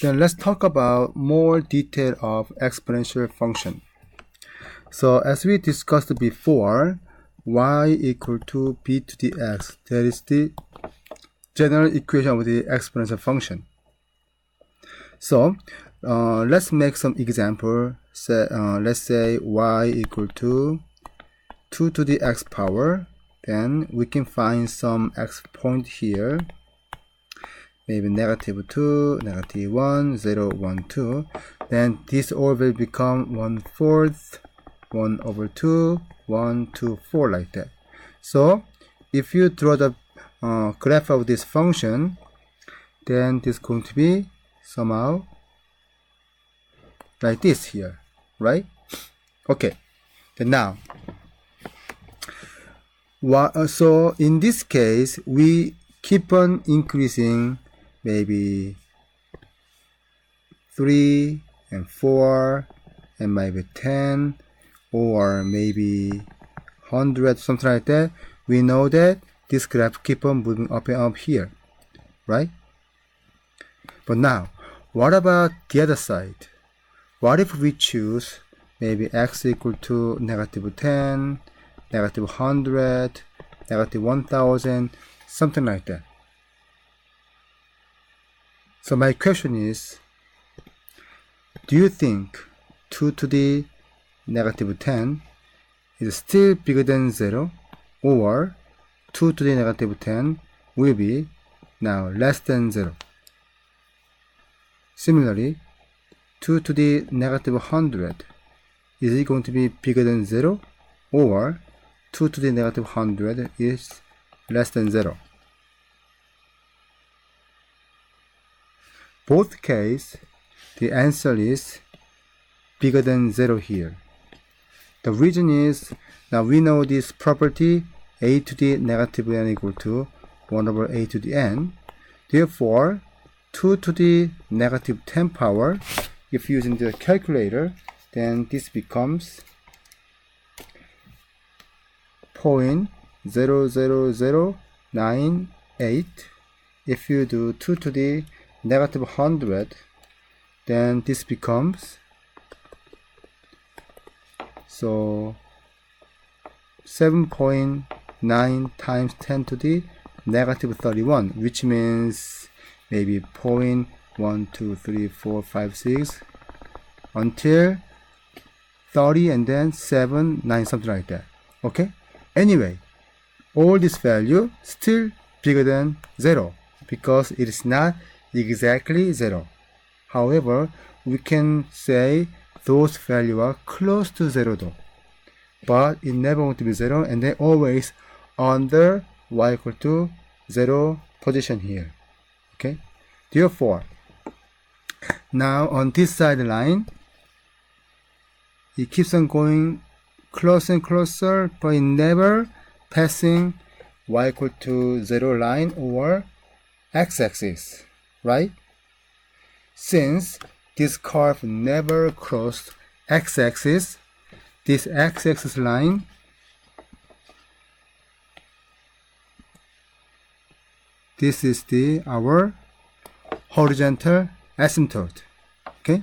Then let's talk about more detail of exponential function. So as we discussed before, y equal to b to the x, that is the general equation of the exponential function. So let's make some example. Let's say y equal to 2 to the x power. Then we can find some x point here. Maybe negative 2, negative 1, 0, 1, 2. Then this all will become 1/4, 1 over 2, 1, 2, 4 like that. So if you draw the graph of this function, then this is going to be somehow like this here, right? Okay, then now, so in this case, we keep on increasing maybe 3 and 4 and maybe 10 or maybe 100, something like that. We know that this graph keep on moving up and up here, right? But now, what about the other side? What if we choose maybe x equal to negative 10, negative 100, negative 1000, something like that? So my question is, do you think 2 to the negative 10 is still bigger than 0, or 2 to the negative 10 will be now less than 0? Similarly, 2 to the negative 100, is it going to be bigger than 0, or 2 to the negative 100 is less than 0? Both cases, the answer is bigger than 0 here. The reason is, now we know this property, a to the negative n equal to 1 over a to the n. Therefore, 2 to the negative 10 power, if using the calculator, then this becomes 0.00098. If you do 2 to the negative 100, then this becomes 7.9 times 10 to the negative 31, which means maybe 0.12345 until 30 and then 7, 9, something like that. Okay? Anyway, all this value still bigger than 0 because it is not exactly 0. However, we can say those values are close to 0 though. But it never going to be 0, and then always under y equal to 0 position here. Okay? Therefore, now on this side line, it keeps on going closer and closer, but it never passing y equal to 0 line or x-axis, right? Since this curve never crossed x-axis, this x-axis line this is our horizontal asymptote. Okay?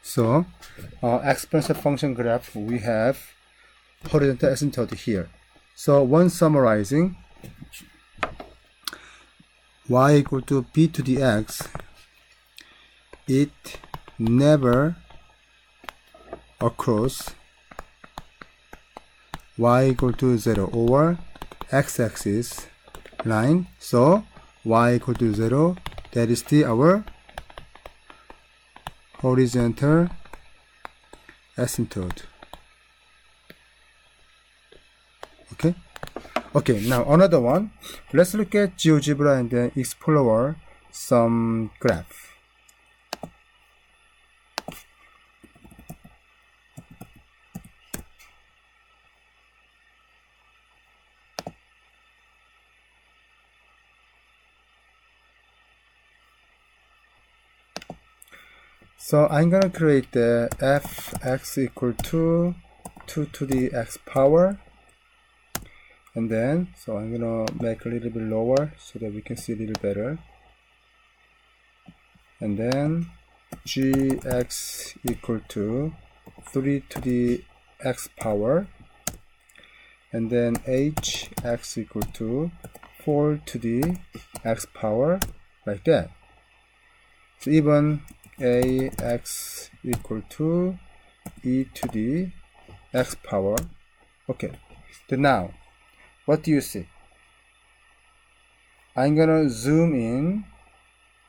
So, exponential function graph, we have horizontal asymptote here. So, when summarizing, y equal to b to the x, it never across y equal to 0 over x-axis line. So, y equal to 0, that is our horizontal asymptote. Okay? Okay, now another one. Let's look at GeoGebra and then explore some graph. So I'm gonna create the fx equal to 2 to the x power, and then so I'm gonna make a little bit lower so that we can see a little better, and then gx equal to 3 to the x power, and then hx equal to 4 to the x power, like that. So even ax equal to e to the x power. Okay, then now what do you see? I'm gonna zoom in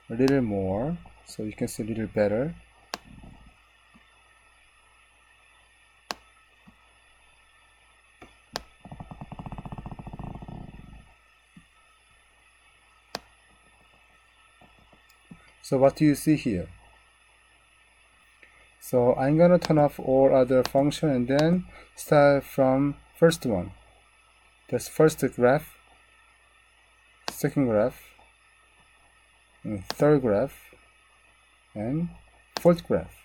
a little more so you can see a little better. So what do you see here? So I'm gonna turn off all other function and then start from first one. That's first graph, second graph, and third graph, and fourth graph.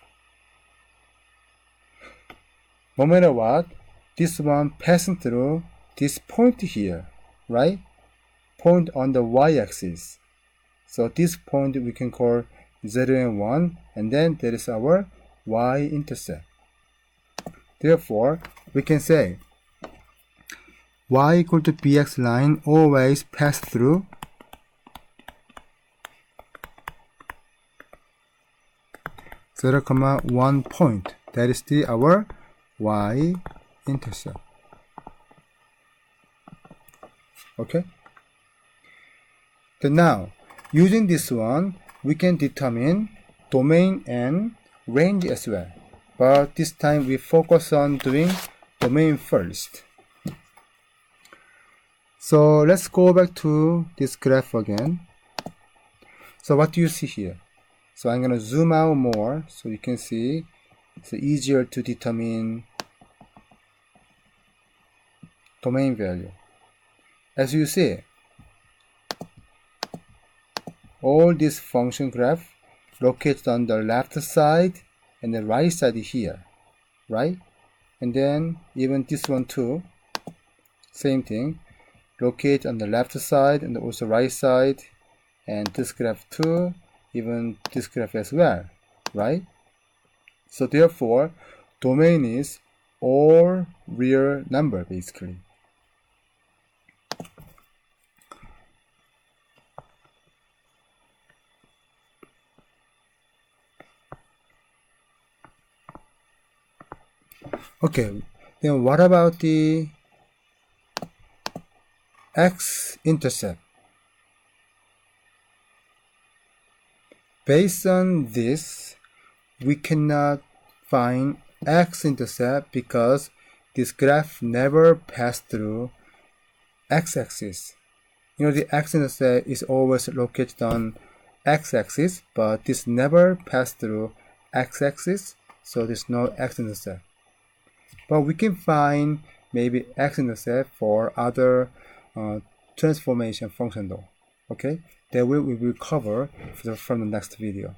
No matter what, this one passing through this point here, right? Point on the y-axis. So this point we can call 0 and 1, and then there is our y-intercept. Therefore, we can say y equal to bx line always pass through zero, 1 point. That is our y-intercept. Okay? Then now, using this one, we can determine domain and range as well. But this time we focus on doing domain first. So let's go back to this graph again. So what do you see here? So I'm going to zoom out more so you can see it's easier to determine domain value. As you see, all this function graph located on the left side and the right side here, right? And then even this one too, same thing, locate on the left side and also right side, and this graph too, even this graph as well, right? So therefore, domain is all real number basically. Okay, then what about the x-intercept? Based on this, we cannot find x-intercept because this graph never passed through x-axis. You know, the x-intercept is always located on x-axis, but this never passed through x-axis, so there's no x-intercept. But we can find maybe x-intercept for other transformation function though. Okay, that we will cover from the next video.